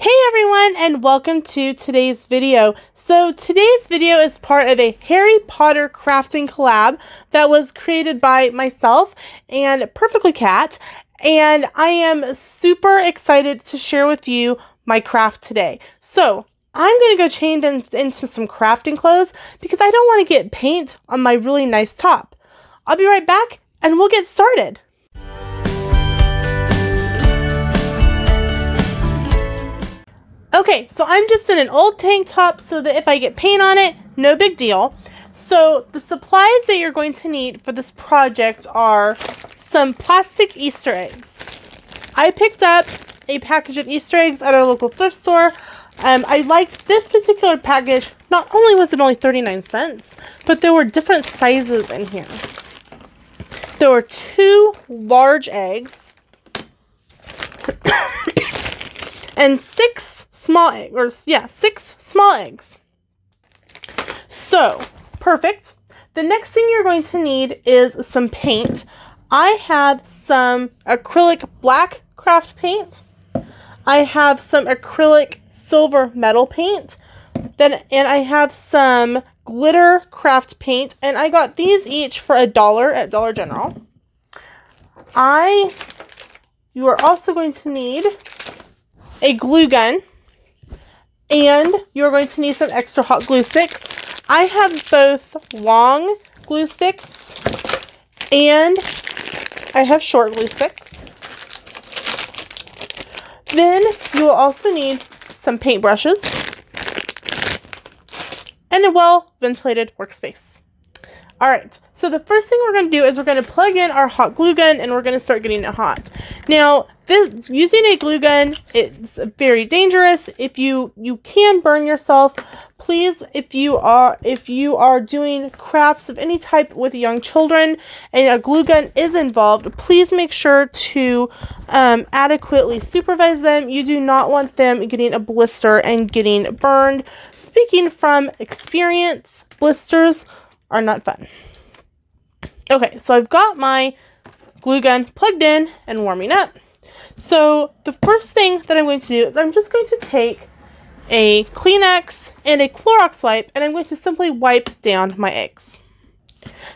Hey everyone, and welcome to today's video. So today's video is part of a Harry Potter crafting collab that was created by myself and Perfectly Cat, and I am super excited to share with you my craft today. So I'm going to go change into some crafting clothes because I don't want to get paint on my really nice top. I'll be right back and we'll get started. Okay, so I'm just in an old tank top so that if I get paint on it, no big deal. So the supplies that you're going to need for this project are some plastic Easter eggs. I picked up a package of Easter eggs at our local thrift store. I liked this particular package. Not only was it only 39 cents, but there were different sizes in here. There were 2 large eggs and 6 small eggs, six small eggs. So, perfect. The next thing you're going to need is some paint. I have some acrylic black craft paint. I have some acrylic silver metal paint. And I have some glitter craft paint, and I got these each for $1 at Dollar General. You are also going to need a glue gun, and you're going to need some extra hot glue sticks. I have both long glue sticks and I have short glue sticks. Then you will also need some paintbrushes and a well-ventilated workspace. Alright, so the first thing we're going to do is we're going to plug in our hot glue gun and we're going to start getting it hot. Now, using a glue gun, it's very dangerous. If you can burn yourself, please, if you are doing crafts of any type with young children and a glue gun is involved, please make sure to adequately supervise them. You do not want them getting a blister and getting burned. Speaking from experience, blisters are not fun. Okay, so I've got my glue gun plugged in and warming up. So the first thing that I'm going to do is I'm just going to take a Kleenex and a Clorox wipe, and I'm going to simply wipe down my eggs.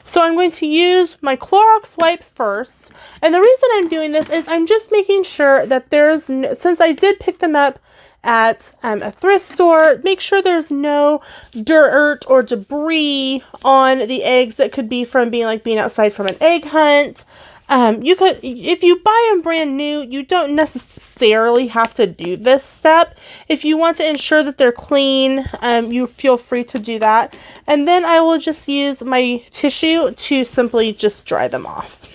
So I'm going to use my Clorox wipe first, and the reason I'm doing this is I'm just making sure that since I did pick them up at a thrift store, make sure there's no dirt or debris on the eggs that could be from being outside from an egg hunt. If you buy them brand new, you don't necessarily have to do this step. If you want to ensure that they're clean, you feel free to do that. And then I will just use my tissue to simply just dry them off.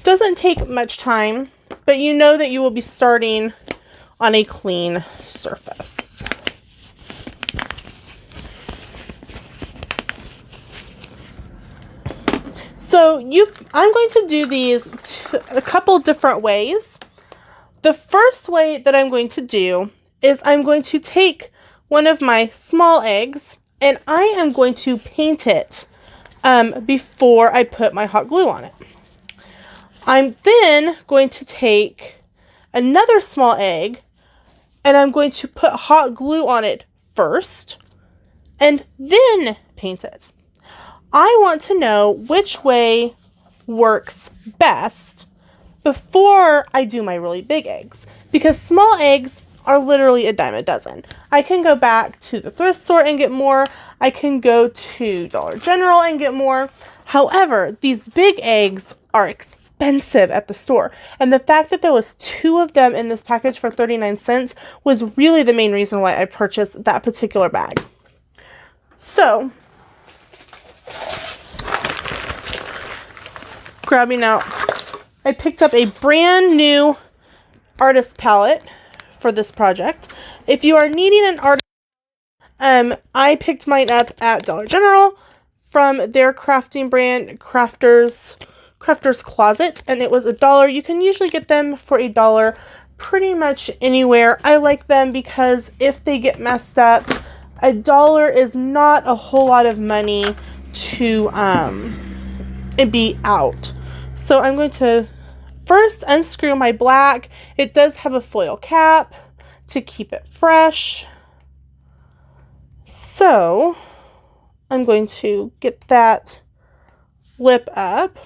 Doesn't take much time, but you know that you will be starting on a clean surface. So I'm going to do these a couple different ways. The first way that I'm going to do is I'm going to take one of my small eggs and I am going to paint it before I put my hot glue on it. I'm then going to take another small egg and I'm going to put hot glue on it first and then paint it. I want to know which way works best before I do my really big eggs, because small eggs are literally a dime a dozen. I can go back to the thrift store and get more. I can go to Dollar General and get more. However, these big eggs are expensive at the store, and the fact that there was 2 of them in this package for 39 cents was really the main reason why I purchased that particular bag. So, grabbing out, I picked up a brand new artist palette for this project. If you are needing an artist, I picked mine up at Dollar General from their crafting brand, Crafter's Closet, and it was $1. You can usually get them for $1 pretty much anywhere. I like them because if they get messed up, $1 is not a whole lot of money to be out. So I'm going to first unscrew my black. It does have a foil cap to keep it fresh. So I'm going to get that lip up.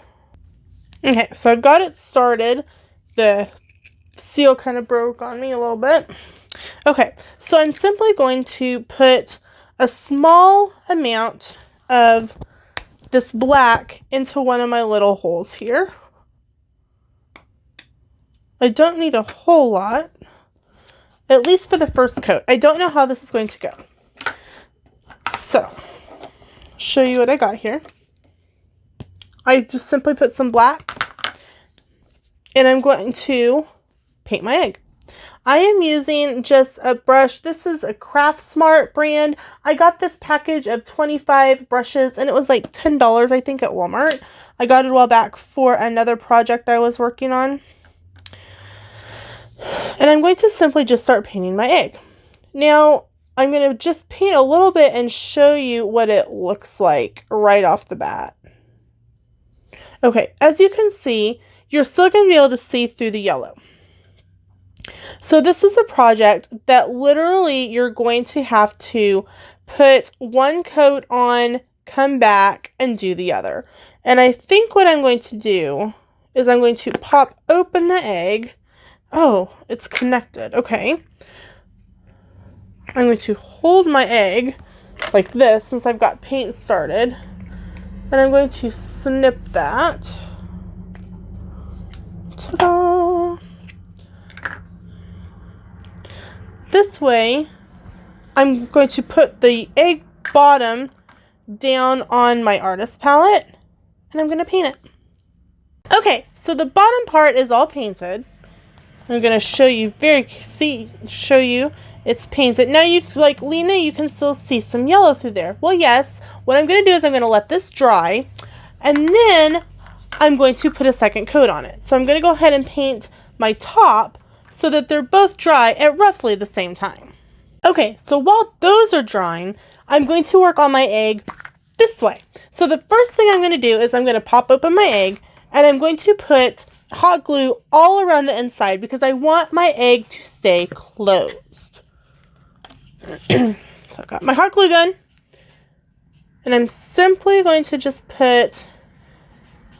Okay, so I've got it started. The seal kind of broke on me a little bit. Okay, so I'm simply going to put a small amount of this black into one of my little holes here. I don't need a whole lot, at least for the first coat. I don't know how this is going to go. So, show you what I got here. I just simply put some black, and I'm going to paint my egg. I am using just a brush. This is a Craft Smart brand. I got this package of 25 brushes, and it was like $10, I think, at Walmart. I got it a while back for another project I was working on. And I'm going to simply just start painting my egg. Now, I'm going to just paint a little bit and show you what it looks like right off the bat. Okay, as you can see, you're still going to be able to see through the yellow. So this is a project that literally you're going to have to put one coat on, come back, and do the other. And I think what I'm going to do is I'm going to pop open the egg. Oh, it's connected. Okay. I'm going to hold my egg like this since I've got paint started. And I'm going to snip that. Ta-da! This way, I'm going to put the egg bottom down on my artist palette, and I'm going to paint it. Okay, so the bottom part is all painted. I'm going to show you it's painted. Now, like Lena, you can still see some yellow through there. Well, yes, what I'm going to do is I'm going to let this dry, and then I'm going to put a second coat on it. So I'm going to go ahead and paint my top so that they're both dry at roughly the same time. Okay, so while those are drying, I'm going to work on my egg this way. So the first thing I'm going to do is I'm going to pop open my egg, and I'm going to put hot glue all around the inside because I want my egg to stay closed. So I've got my hot glue gun, and I'm simply going to just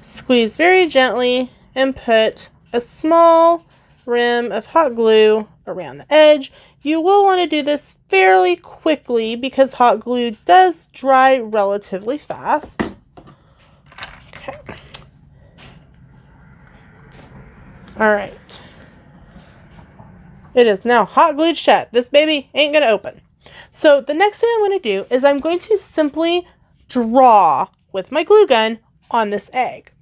squeeze very gently and put a small rim of hot glue around the edge. You will want to do this fairly quickly because hot glue does dry relatively fast. Okay. All right. It is now hot glued shut. This baby ain't going to open. So the next thing I'm going to do is I'm going to simply draw with my glue gun on this egg.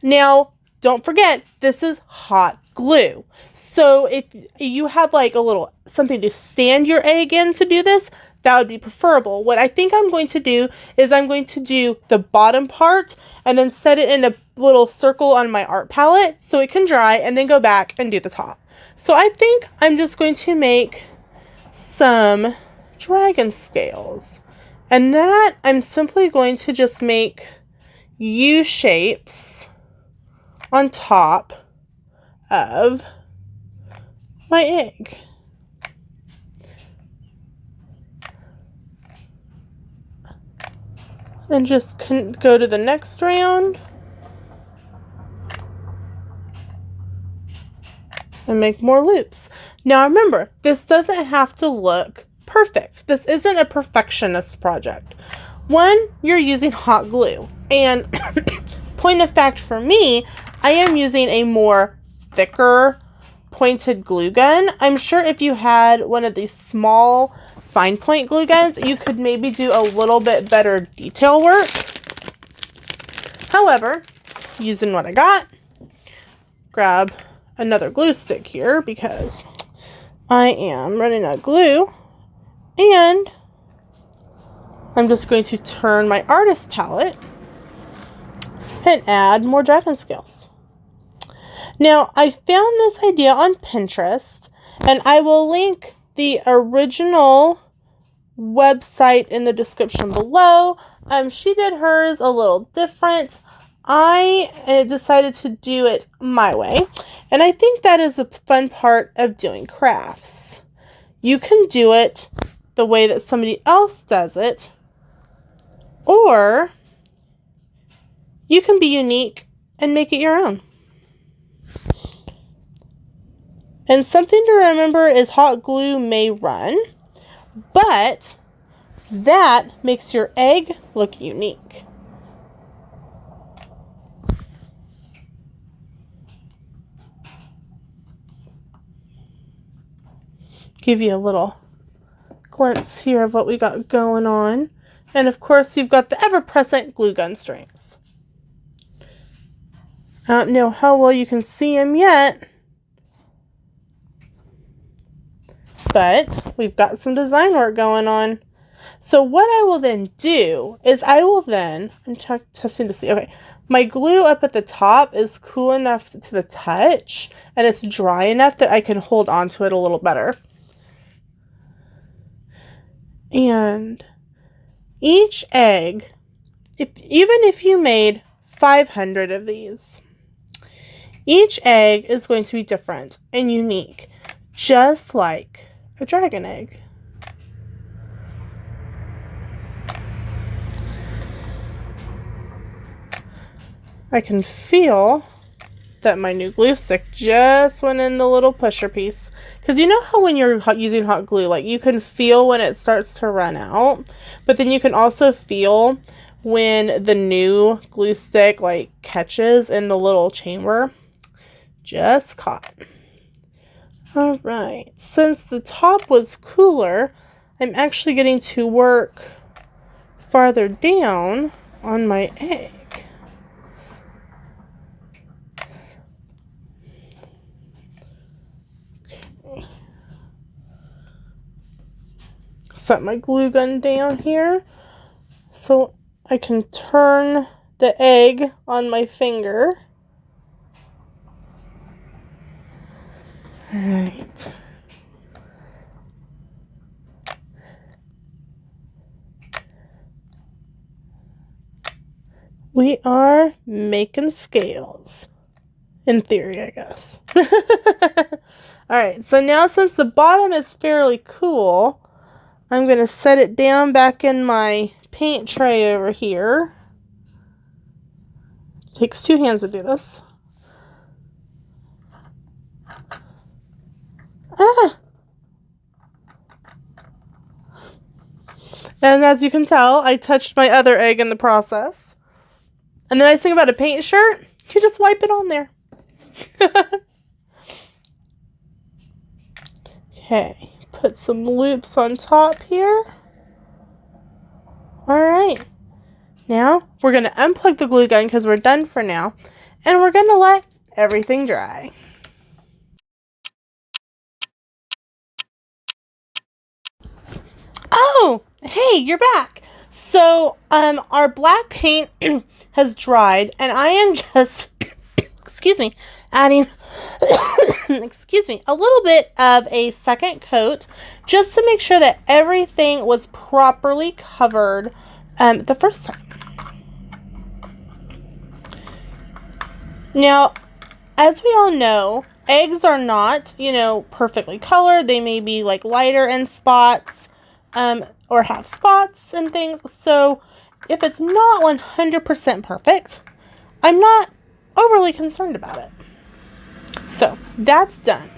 Now, don't forget, this is hot glue. So if you have like a little something to stand your egg in to do this, that would be preferable. What I think I'm going to do is I'm going to do the bottom part and then set it in a little circle on my art palette so it can dry and then go back and do the top. So I think I'm just going to make some dragon scales. And that I'm simply going to just make U shapes on top of my egg. And just go to the next round and make more loops. Now remember, this doesn't have to look perfect. This isn't a perfectionist project. One, you're using hot glue. And point of fact for me, I am using a more thicker pointed glue gun. I'm sure if you had one of these small fine point glue guns, you could maybe do a little bit better detail work. However, using what I got, grab another glue stick here because I am running out of glue, and I'm just going to turn my artist palette and add more dragon scales. Now, I found this idea on Pinterest, and I will link the original website in the description below. She did hers a little different. I decided to do it my way. And I think that is a fun part of doing crafts. You can do it the way that somebody else does it, or you can be unique and make it your own. And something to remember is hot glue may run, but that makes your egg look unique. Give you a little glimpse here of what we got going on. And of course, you've got the ever-present glue gun strings. I don't know how well you can see them yet, but we've got some design work going on. So what I will then do is I'm testing to see, okay, my glue up at the top is cool enough to the touch, and it's dry enough that I can hold on to it a little better. And each egg, even if you made 500 of these, each egg is going to be different and unique, just like a dragon egg. I can feel that my new glue stick just went in the little pusher piece. Because you know how when you're using hot glue, like you can feel when it starts to run out, but then you can also feel when the new glue stick like catches in the little chamber. Just caught. All right, since the top was cooler, I'm actually getting to work farther down on my egg. Okay. Set my glue gun down here so I can turn the egg on my finger. All right. We are making scales. In theory, I guess. Alright, so now since the bottom is fairly cool, I'm going to set it down back in my paint tray over here. Takes 2 hands to do this. Ah! And as you can tell, I touched my other egg in the process. And the nice thing about a paint shirt, you just wipe it on there. Okay, put some loops on top here. Alright, now we're going to unplug the glue gun because we're done for now. And we're going to let everything dry. Oh, hey, you're back. So, our black paint has dried, and I am just, excuse me, adding, excuse me, a little bit of a second coat just to make sure that everything was properly covered the first time. Now, as we all know, eggs are not, perfectly colored. They may be like lighter in spots, or have spots and things. So if it's not 100% perfect, I'm not overly concerned about it. So that's done.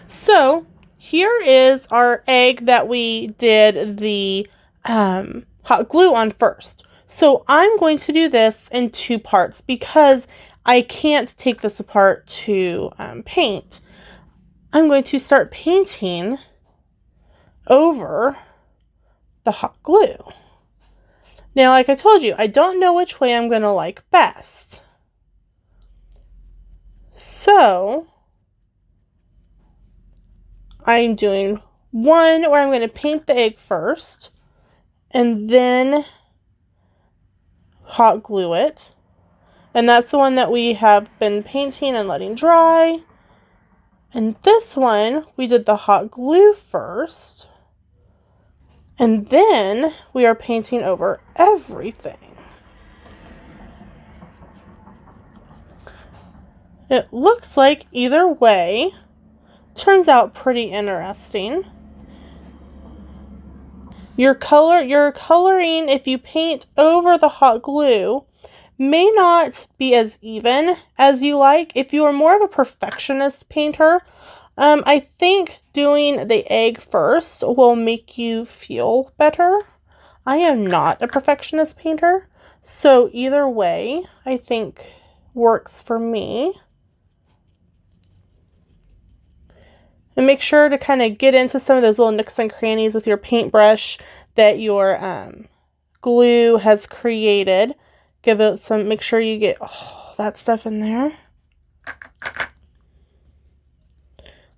So here is our egg that we did the hot glue on first. So I'm going to do this in 2 parts because I can't take this apart to paint. I'm going to start painting over the hot glue. Now, like I told you, I don't know which way I'm going to like best. So, I'm doing one where I'm going to paint the egg first and then hot glue it. And that's the one that we have been painting and letting dry. And this one, we did the hot glue first. And then we are painting over everything. It looks like either way turns out pretty interesting. Your coloring, if you paint over the hot glue, may not be as even as you like. If you are more of a perfectionist painter, I think doing the egg first will make you feel better. I am not a perfectionist painter, so either way, I think works for me. And make sure to kind of get into some of those little nooks and crannies with your paintbrush that your glue has created. Give it some, make sure you get that stuff in there.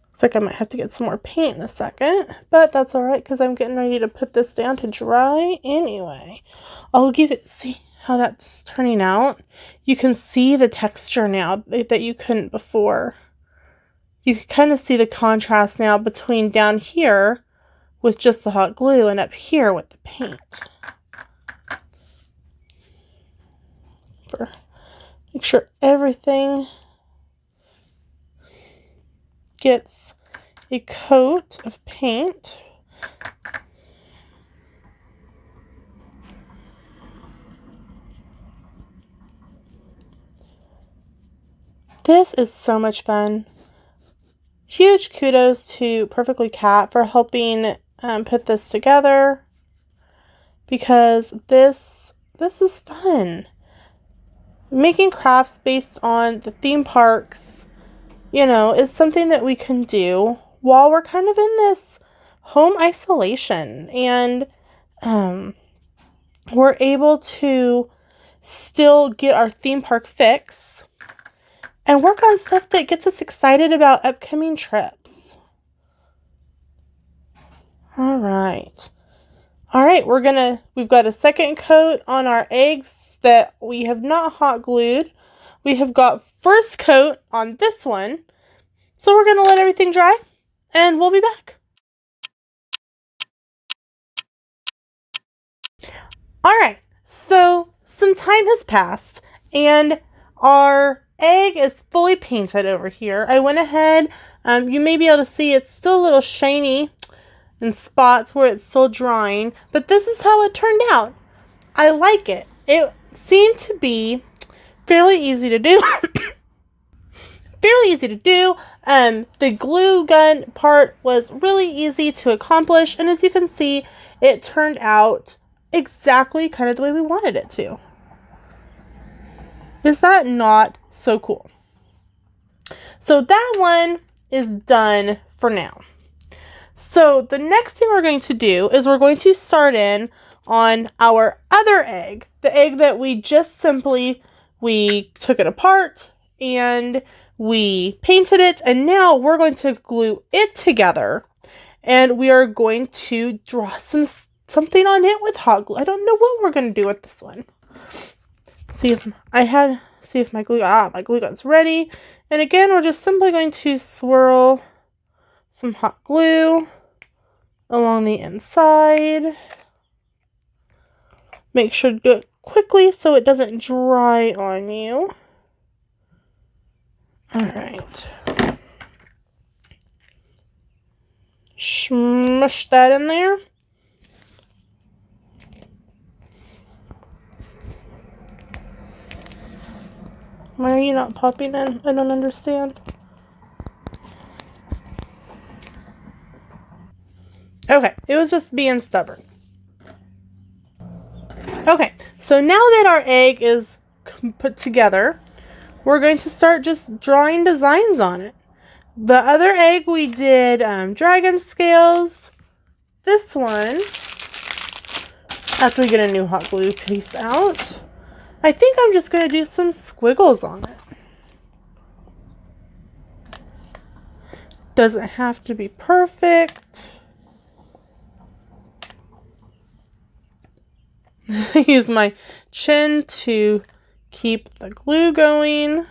Looks like I might have to get some more paint in a second, but that's all right because I'm getting ready to put this down to dry anyway. I'll give it, see how that's turning out? You can see the texture now that you couldn't before. You can kind of see the contrast now between down here with just the hot glue and up here with the paint. Make sure everything gets a coat of paint. This is so much fun. Huge kudos to Perfectly Cat for helping put this together, because this is fun. Making crafts based on the theme parks, you know, is something that we can do while we're kind of in this home isolation, and we're able to still get our theme park fix and work on stuff that gets us excited about upcoming trips. All right. All right, we've got a second coat on our eggs that we have not hot glued. We have got first coat on this one. So we're going to let everything dry and we'll be back. All right, so some time has passed and our egg is fully painted over here. I went ahead, you may be able to see it's still a little shiny in spots where it's still drying, but this is how it turned out. I like it. It seemed to be fairly easy to do. The glue gun part was really easy to accomplish, and as you can see, it turned out exactly kind of the way we wanted it to. Is that not so cool? So that one is done for now. So the next thing we're going to do is we're going to start in on our other egg, the egg that we just simply, we took it apart and we painted it, and now we're going to glue it together, and we are going to draw something on it with hot glue. I don't know what we're going to do with this one. See if my glue gun's ready. And again, we're just simply going to swirl some hot glue along the inside. Make sure to do it quickly so it doesn't dry on you. All right. Smush that in there. Why are you not popping in? I don't understand. Okay, it was just being stubborn. Okay, so now that our egg is put together, we're going to start just drawing designs on it. The other egg we did dragon scales. This one, after we get a new hot glue piece out, I think I'm just going to do some squiggles on it. Doesn't have to be perfect. Use my chin to keep the glue going.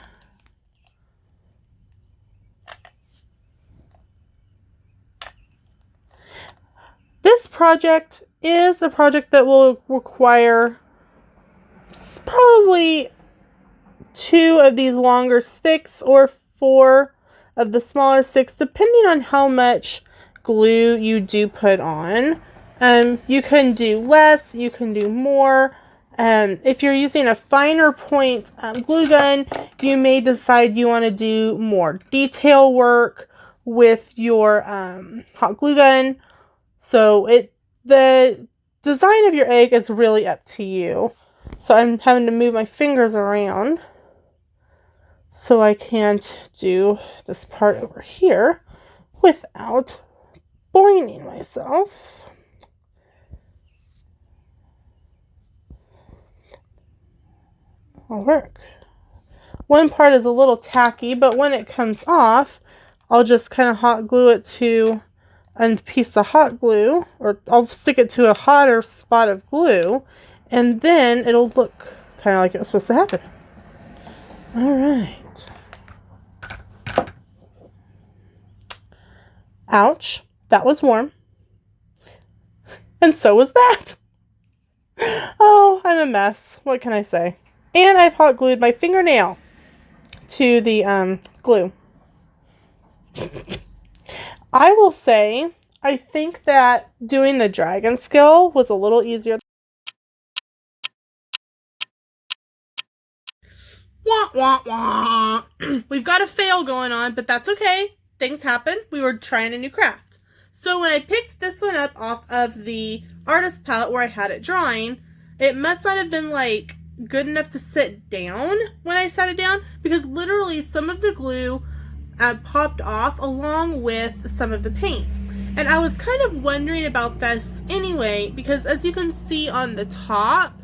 This project is a project that will require probably 2 of these longer sticks or 4 of the smaller sticks, depending on how much glue you do put on. You can do less, you can do more. If you're using a finer point glue gun, you may decide you want to do more detail work with your hot glue gun. So the design of your egg is really up to you. So I'm having to move my fingers around so I can't do this part over here without blinding myself. Will work. One part is a little tacky, but when it comes off, I'll just kind of hot glue it to a piece of hot glue, or I'll stick it to a hotter spot of glue, and then it'll look kind of like it was supposed to happen. All right. Ouch, that was warm. And so was that. Oh, I'm a mess. What can I say? And I've hot glued my fingernail to the glue. I will say, I think that doing the dragon skill was a little easier. Wah, wah, wah. We've got a fail going on, but that's okay. Things happen. We were trying a new craft. So when I picked this one up off of the artist palette where I had it drying, it must not have been like good enough to sit down when I sat it down, because literally some of the glue popped off along with some of the paint. And I was kind of wondering about this anyway, because as you can see on the top,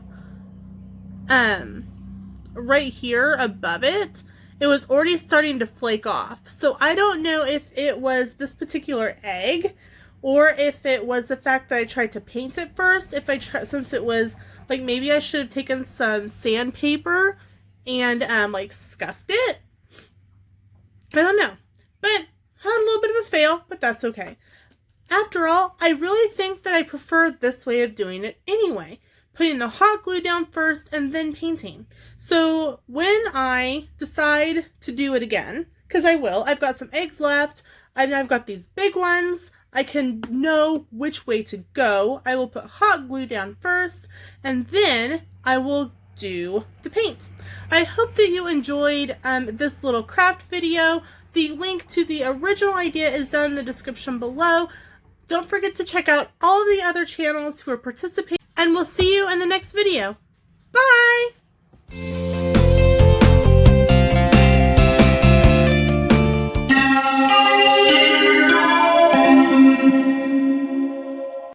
right here above it, it was already starting to flake off. So I don't know if it was this particular egg, or if it was the fact that I tried to paint it first. Since it was like, maybe I should have taken some sandpaper and like scuffed it. I don't know, but had a little bit of a fail, but that's okay. After all, I really think that I prefer this way of doing it anyway. Putting the hot glue down first and then painting. So when I decide to do it again, because I will, I've got some eggs left, and I've got these big ones, I can know which way to go. I will put hot glue down first, and then I will do the paint. I hope that you enjoyed this little craft video. The link to the original idea is down in the description below. Don't forget to check out all the other channels who are participating, and we'll see you in the next video. Bye!